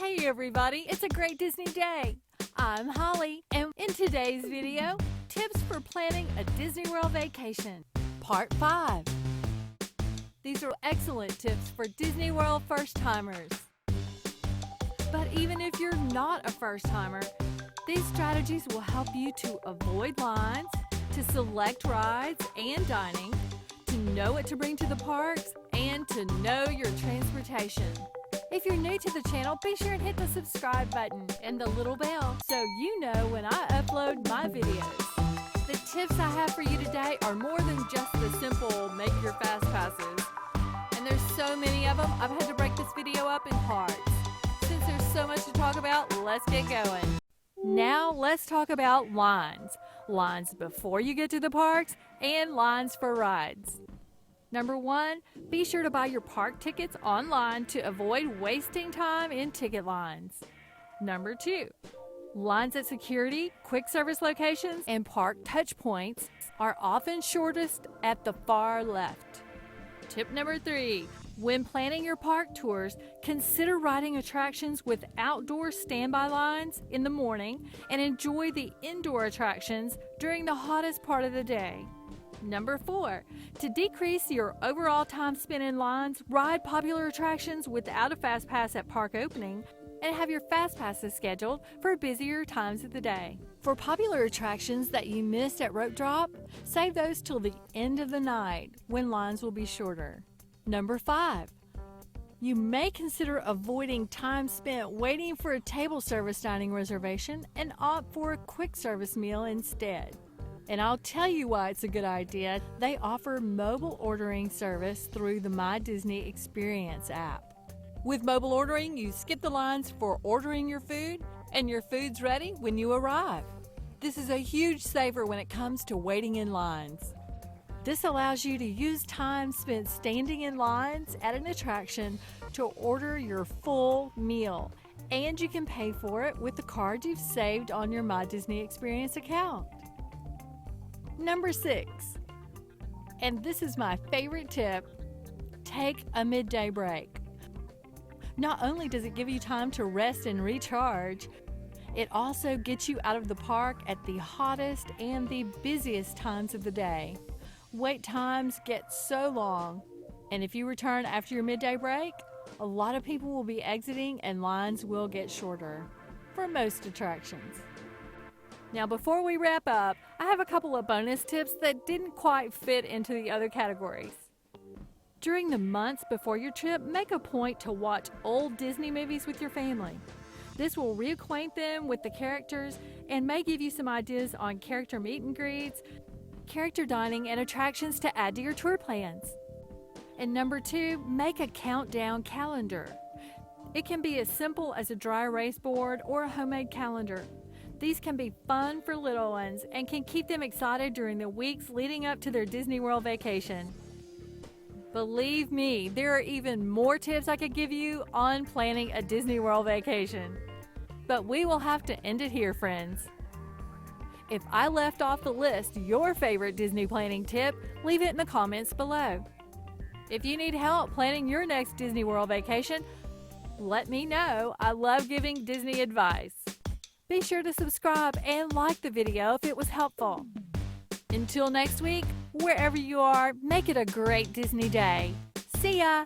Hey everybody, it's a great Disney day. I'm Holly, and in today's video, tips for planning a Disney World vacation, Part 5. These are excellent tips for Disney World first-timers. But even if you're not a first-timer, these strategies will help you to avoid lines, to select rides and dining, to know what to bring to the parks, and to know your transportation. If you're new to the channel, be sure and hit the subscribe button and the little bell so you know when I upload my videos. The tips I have for you today are more than just the simple make your fast passes. And there's so many of them, I've had to break this video up in parts. Since there's so much to talk about, let's get going. Now let's talk about lines. Lines before you get to the parks and lines for rides. Number 1, be sure to buy your park tickets online to avoid wasting time in ticket lines. Number 2, lines at security, quick service locations, and park touch points are often shortest at the far left. Tip number 3, when planning your park tours, consider riding attractions with outdoor standby lines in the morning and enjoy the indoor attractions during the hottest part of the day. Number 4, to decrease your overall time spent in lines, ride popular attractions without a fast pass at park opening and have your fast passes scheduled for busier times of the day. For popular attractions that you missed at rope drop, save those till the end of the night when lines will be shorter. Number 5, you may consider avoiding time spent waiting for a table service dining reservation and opt for a quick service meal instead. And I'll tell you why it's a good idea. They offer mobile ordering service through the My Disney Experience app. With mobile ordering, you skip the lines for ordering your food, and your food's ready when you arrive. This is a huge saver when it comes to waiting in lines. This allows you to use time spent standing in lines at an attraction to order your full meal, and you can pay for it with the card you've saved on your My Disney Experience account. Number 6, and this is my favorite tip, take a midday break. Not only does it give you time to rest and recharge, it also gets you out of the park at the hottest and the busiest times of the day. Wait times get so long, and if you return after your midday break, a lot of people will be exiting and lines will get shorter for most attractions. Now before we wrap up, I have a couple of bonus tips that didn't quite fit into the other categories. During the months before your trip, make a point to watch old Disney movies with your family. This will reacquaint them with the characters and may give you some ideas on character meet and greets, character dining, and attractions to add to your tour plans. And number 2, make a countdown calendar. It can be as simple as a dry erase board or a homemade calendar. These can be fun for little ones and can keep them excited during the weeks leading up to their Disney World vacation. Believe me, there are even more tips I could give you on planning a Disney World vacation. But we will have to end it here, friends. If I left off the list your favorite Disney planning tip, leave it in the comments below. If you need help planning your next Disney World vacation, let me know. I love giving Disney advice. Be sure to subscribe and like the video if it was helpful. Until next week, wherever you are, make it a great Disney day. See ya!